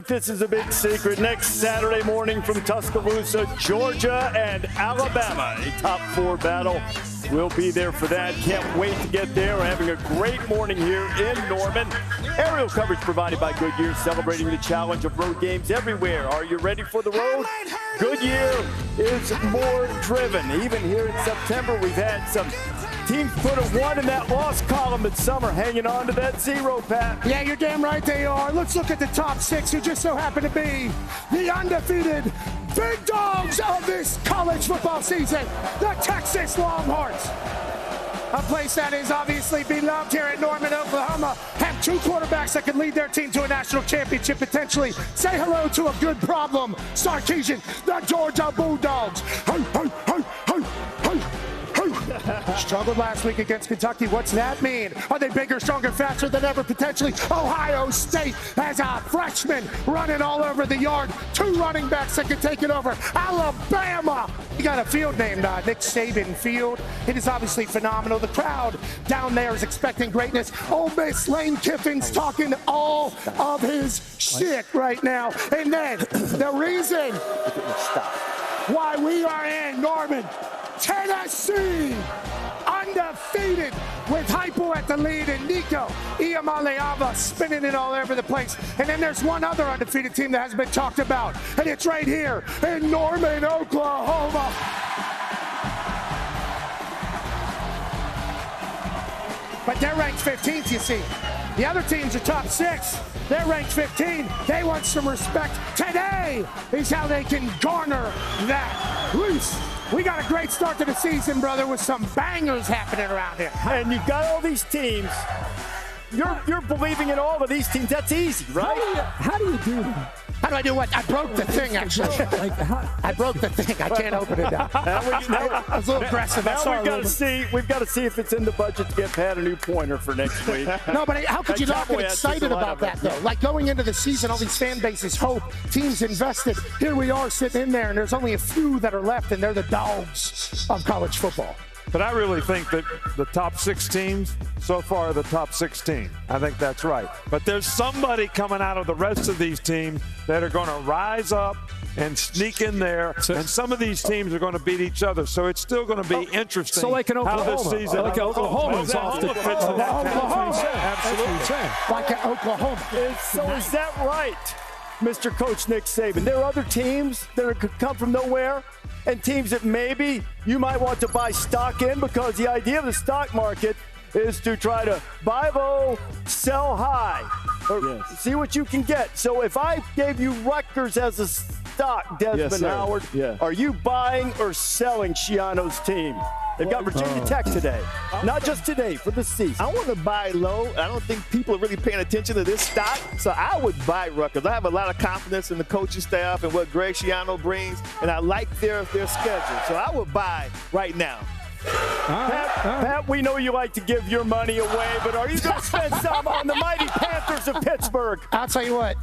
this is a big secret. Next Saturday morning from Tuscaloosa, Georgia and Alabama, a top 4 battle. We'll be there for that. Can't wait to get there. We're having a great morning here in Norman. Aerial coverage provided by Goodyear, celebrating the challenge of road games everywhere. Are you ready for the road? Goodyear is more driven. Even here in September, we've had some teams put a 1 in that loss column this summer, hanging on to that 0, Pat. Yeah, you're damn right they are. Let's look at the top 6 who just so happen to be the undefeated big dogs of this college football season, the Texas Longhorns. A place that is obviously beloved here in Norman, Oklahoma. Have 2 quarterbacks that can lead their team to a national championship potentially. Say hello to a good problem, Sarkisian, the Georgia Bulldogs. Hey, hey, hey, hey, hey. Struggled last week against Kentucky. What's that mean? Are they bigger, stronger, faster than ever? Potentially. Ohio State has a freshman running all over the yard. 2 running backs that can take it over. Alabama. You got a field named Nick Saban Field. It is obviously phenomenal. The crowd down there is expecting greatness. Ole Miss, Lane Kiffin's talking all of his shit right now. And then the reason why we are in Norman, Tennessee, undefeated with Hypo at the lead and Nico Iamaleava spinning it all over the place. And then there's one other undefeated team that hasn't been talked about, and it's right here in Norman, Oklahoma. But they're ranked 15th, you see. The other teams are top 6. They're ranked 15. They want some respect. Today is how they can garner that. Rece, we got a great start to the season, brother, with some bangers happening around here. And you've got all these teams. You're believing in all of these teams. That's easy, right? How do you do that? How do I do what? I broke the thing, actually. I broke the thing. I can't open it now. I was a little aggressive. Now we've got to see if it's in the budget to get Pat a new pointer for next week. No, but how could you not get excited about that, though? Like going into the season, all these fan bases hope, teams invested. Here we are sitting in there, and there's only a few that are left, and they're the dogs of college football. But I really think that the top 6 teams so far are the top 16. I think that's right. But there's somebody coming out of the rest of these teams that are going to rise up and sneak in there, and some of these teams are going to beat each other. So it's still going to be interesting. So like an Oklahoma. How this season, like Oklahoma's off the Absolutely. Like an Oklahoma. So is that right, Mr. Coach Nick Saban? There are other teams that could come from nowhere, and teams that maybe you might want to buy stock in, because the idea of the stock market is to try to buy low, sell high, or see what you can get. So if I gave you Rutgers as a stock, Desmond Howard, are you buying or selling Schiano's team? They've got Virginia Tech today. Not just today, for the season. I want to buy low. I don't think people are really paying attention to this stock, so I would buy Rutgers. I have a lot of confidence in the coaching staff and what Greg Schiano brings, and I like their schedule. So I would buy right now. Pat, we know you like to give your money away, but are you going to spend some on the mighty Panthers of Pittsburgh? I'll tell you what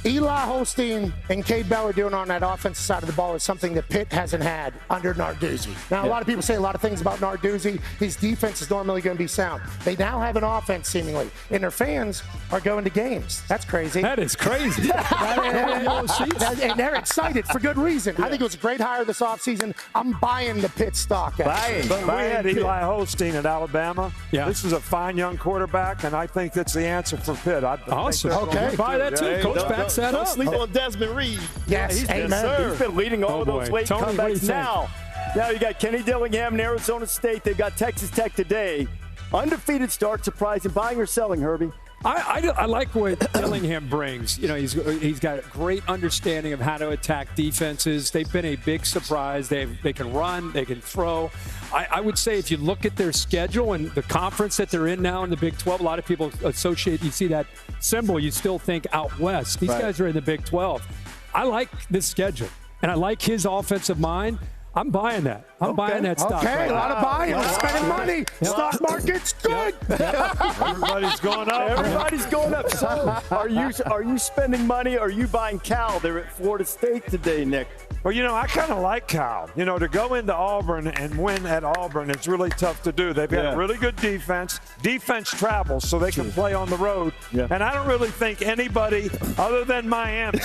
Eli Holstein and Cade Bell are doing on that offensive side of the ball is something that Pitt hasn't had under Narduzzi. Now, a lot of people say a lot of things about Narduzzi. His defense is normally going to be sound. They now have an offense, seemingly, and their fans are going to games. That's crazy. That is crazy. And they're excited for good reason. I think it was a great hire this offseason. I'm buying the Pitt stock. But we had Eli Holstein at Alabama. Yeah. This is a fine young quarterback, and I think that's the answer for Pitt. Awesome. Okay. Buy that too. Coach backs that up. Don't sleep on Desmond Reed. Yes, amen. He's been leading all of those late comebacks now. Now you got Kenny Dillingham and Arizona State. They've got Texas Tech today. Undefeated start, surprising. Buying or selling, Herbie? I like what Dillingham brings. You know, he's got a great understanding of how to attack defenses. They've been a big surprise. They can run, they can throw. I would say if you look at their schedule and the conference that they're in now in the Big 12, a lot of people associate, you see that symbol, you still think out west. These guys are in the Big 12. I like this schedule, and I like his offensive mind. I'm buying that. I'm buying that stock. Okay, a lot of buying. Spending money. Stock market's good. Everybody's going up. Everybody's going up. So are you spending money, or are you buying Cal? They're at Florida State today, Nick. Well, I kind of like Cal. To go into Auburn and win at Auburn, it's really tough to do. They've got a really good defense. Defense travels so they can play on the road. Yeah. And I don't really think anybody other than Miami,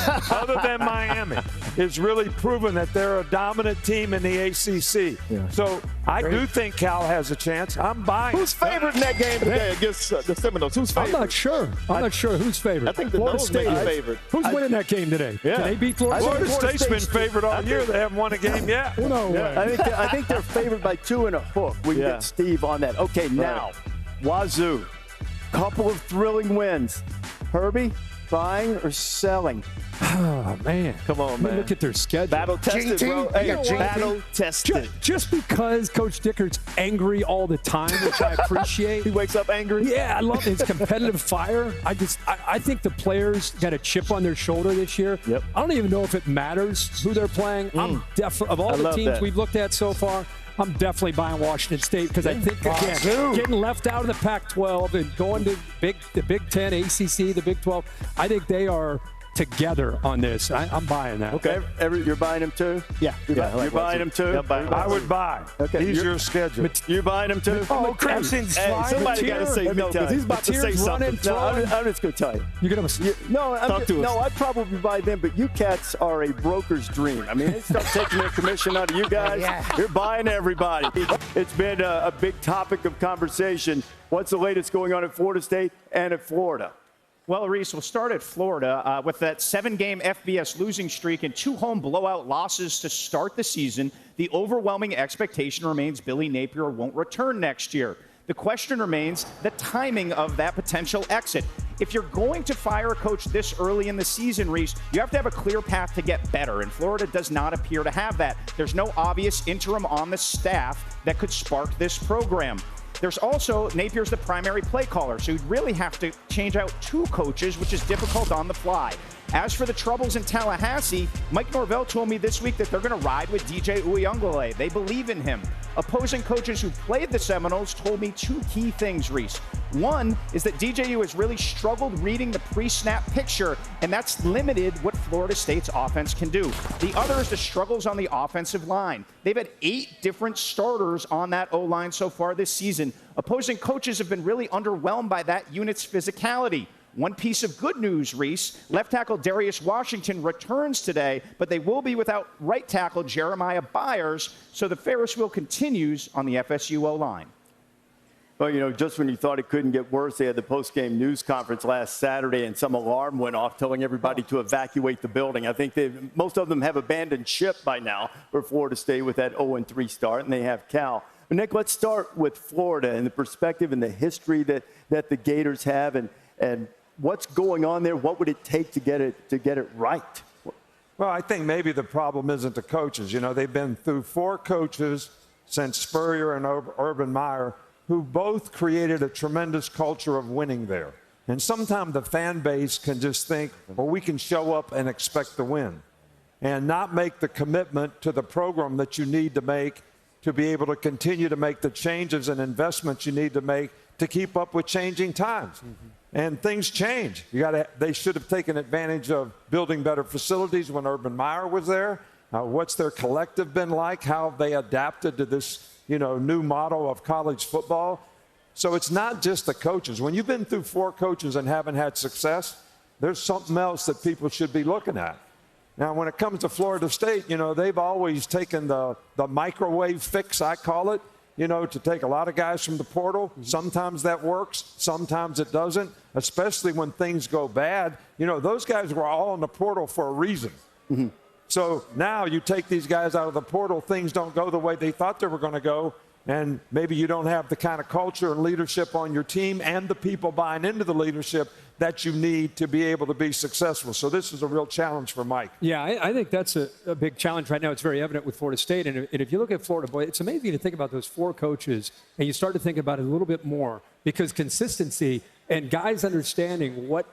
is really proven that they're a dominant team in the ACC. Yeah. So I do think Cal has a chance. I'm buying. Who's favored in that game today against the Seminoles? Who's favored? I'm not sure who's favored. I think the Florida State is favored. Who's winning that game today? Yeah. Can they beat Florida State? Florida State's been favored all year. They haven't won a game yet. No way. I think they're favored by 2 and a hook. We can get Steve on that. Okay, now, Wazoo. Couple of thrilling wins. Herbie, buying or selling? Oh, man. Come on, man. Look at their schedule. Battle tested, bro. Hey, battle tested. Just because Coach Dicker's angry all the time, which I appreciate. He wakes up angry? Yeah, I love his competitive fire. I think the players got a chip on their shoulder this year. Yep. I don't even know if it matters who they're playing. I'm definitely, of all the teams we've looked at so far, I'm definitely buying Washington State because I think, again, getting left out of the Pac-12 and going to the Big Ten, ACC, the Big 12, I think they are together on this. I'm buying that. Okay. You're buying them too? Yeah. You're buying them too? I would buy. Okay. Easier schedule. You're buying them too? Oh, Hey, somebody got to say no because he's about to say something. No, I'm just going to tell you. You're going to I'd probably buy them, but you cats are a broker's dream. I mean, they start taking their commission out of you guys. You're buying everybody. It's been a big topic of conversation. What's the latest going on at Florida State and at Florida? Well, Rece, we'll start at Florida with that 7-game FBS losing streak and 2 home blowout losses to start the season. The overwhelming expectation remains Billy Napier won't return next year. The question remains the timing of that potential exit. If you're going to fire a coach this early in the season, Rece, you have to have a clear path to get better, and Florida does not appear to have that. There's no obvious interim on the staff that could spark this program. There's also, Napier's the primary play caller, so you'd really have to change out 2 coaches, which is difficult on the fly. As for the troubles in Tallahassee, Mike Norvell told me this week that they're going to ride with DJ Uyunglele. They believe in him. Opposing coaches who played the Seminoles told me 2 key things, Rece. One is that DJU has really struggled reading the pre-snap picture, and that's limited what Florida State's offense can do. The other is the struggles on the offensive line. They've had 8 different starters on that O-line so far this season. Opposing coaches have been really underwhelmed by that unit's physicality. One piece of good news, Rece, left tackle Darius Washington returns today, but they will be without right tackle Jeremiah Byers, so the Ferris wheel continues on the FSU O-line. Well, just when you thought it couldn't get worse, they had the post-game news conference last Saturday, and some alarm went off telling everybody to evacuate the building. I think most of them have abandoned ship by now for Florida State with that 0-3 start, and they have Cal. But Nick, let's start with Florida and the perspective and the history that the Gators have, and what's going on there. What would it take to get it right? Well, I think maybe the problem isn't the coaches. They've been through 4 coaches since Spurrier and Urban Meyer, who both created a tremendous culture of winning there. And sometimes the fan base can just think, well, we can show up and expect to win and not make the commitment to the program that you need to make to be able to continue to make the changes and investments you need to make to keep up with changing times. Mm-hmm. And things change. They should have taken advantage of building better facilities when Urban Meyer was there. What's their collective been like? How have they adapted to this new model of college football? So it's not just the coaches. When you've been through 4 coaches and haven't had success, there's something else that people should be looking at. Now, when it comes to Florida State, they've always taken the microwave fix, I call it, to take a lot of guys from the portal. Sometimes that works, sometimes it doesn't, especially when things go bad. Those guys were all in the portal for a reason. Mm-hmm. So now you take these guys out of the portal, things don't go the way they thought they were going to go, and maybe you don't have the kind of culture and leadership on your team and the people buying into the leadership that you need to be able to be successful. So this is a real challenge for Mike. Yeah, I think that's a big challenge right now. It's very evident with Florida State. And if you look at Florida, boy, it's amazing to think about those 4 coaches, and you start to think about it a little bit more because consistency and guys understanding what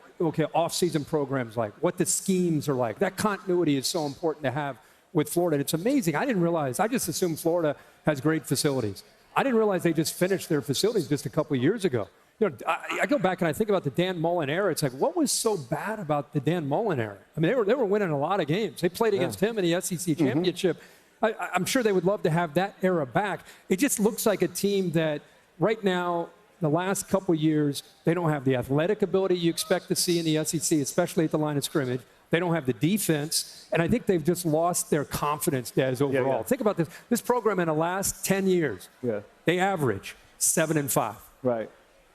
off-season programs like, what the schemes are like. That continuity is so important to have with Florida. It's amazing. I didn't realize. I just assumed Florida has great facilities. I didn't realize they just finished their facilities just a couple of years ago. You know, I go back and I think about the Dan Mullen era. It's like, what was so bad about the Dan Mullen era? I mean, they were winning a lot of games. They played against him in the SEC championship. I'm sure they would love to have that era back. It just looks like a team that right now, the last couple of years, they don't have the athletic ability you expect to see in the SEC, especially at the line of scrimmage. They don't have the defense, and I think they've just lost their confidence, Des, overall. Think about this. This program in the last 10 years, they average 7-5. Right.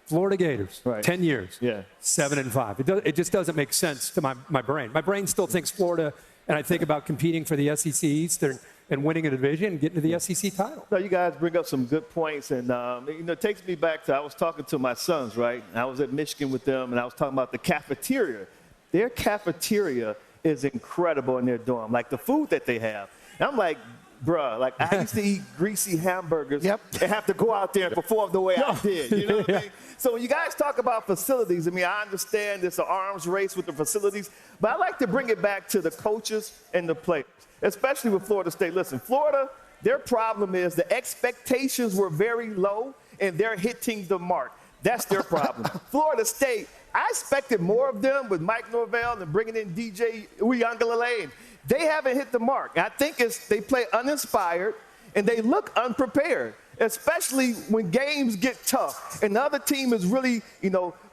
Florida Gators, 10 years, 7-5. It just doesn't make sense to my brain. My brain still thinks Florida, and I think about competing for the SEC East and winning a division and getting to the SEC title. No, you guys bring up some good points, and it takes me back to I was talking to my sons, right? I was at Michigan with them, and I was talking about the cafeteria. Their cafeteria is incredible in their dorm, like the food that they have. And I'm like, bruh, like I used to eat greasy hamburgers and have to go out there and perform the way I did. You know what I mean? So when you guys talk about facilities, I mean, I understand it's an arms race with the facilities, but I like to bring it back to the coaches and the players, especially with Florida State. Listen, Florida, their problem is the expectations were very low, and they're hitting the mark. That's their problem. Florida State, I expected more of them with Mike Norvell and bringing in DJ Uiagalelei. They haven't hit the mark. I think they play uninspired, and they look unprepared, especially when games get tough and the other team is really,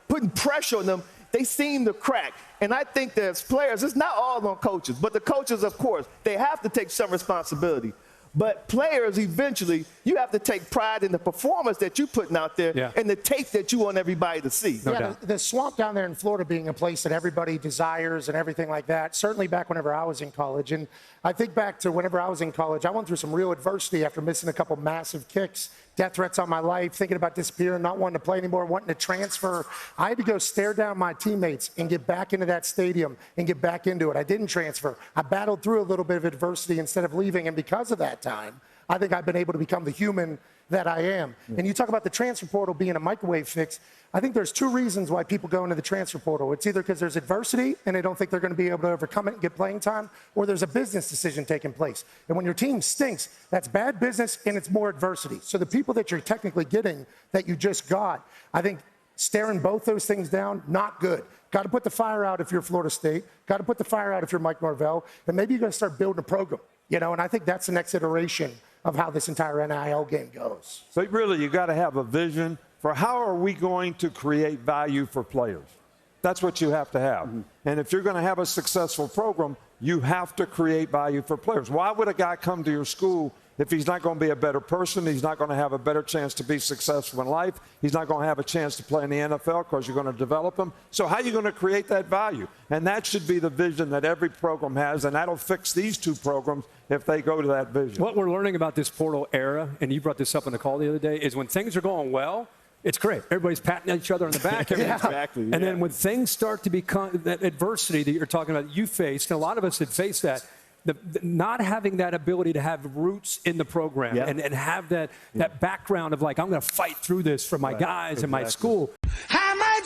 putting pressure on them. They seem to crack. And I think that as players, it's not all on coaches, but the coaches, of course, they have to take some responsibility. But players, eventually, you have to take pride in the performance that you're putting out there and the tape that you want everybody to see. The swamp down there in Florida being a place that everybody desires and everything like that, certainly back whenever I was in college. And I think back to whenever I was in college, I went through some real adversity after missing a couple massive kicks, death threats on my life, thinking about disappearing, not wanting to play anymore, wanting to transfer. I had to go stare down my teammates and get back into that stadium and get back into it. I didn't transfer. I battled through a little bit of adversity instead of leaving, and because of that time, I think I've been able to become the human that I am. And you talk about the transfer portal being a microwave fix. I think there's two reasons why people go into the transfer portal. It's either because there's adversity and they don't think they're going to be able to overcome it and get playing time, or there's a business decision taking place. And when your team stinks, that's bad business and it's more adversity. So the people that you're technically getting that you just got, I think staring both those things down, not good. Got to put the fire out if you're Florida State. Got to put the fire out if you're Mike Norvell. And maybe you're going to start building a program, and I think that's the next iteration of how this entire NIL game goes. So really, you got to have a vision for how are we going to create value for players. That's what you have to have. And if you're going to have a successful program, you have to create value for players. Why would a guy come to your school if he's not going to be a better person? He's not going to have a better chance to be successful in life. He's not going to have a chance to play in the NFL because you're going to develop him. So how are you going to create that value? And that should be the vision that every program has, and that'll fix these two programs if they go to that vision. What we're learning about this portal era, and you brought this up on the call the other day, is when things are going well, it's great. Everybody's patting each other on the back. Exactly. And then when things start to become that adversity that you're talking about, you faced, and a lot of us had faced that, not having that ability to have roots in the program and have that background of like, I'm going to fight through this for my guys and my school. How much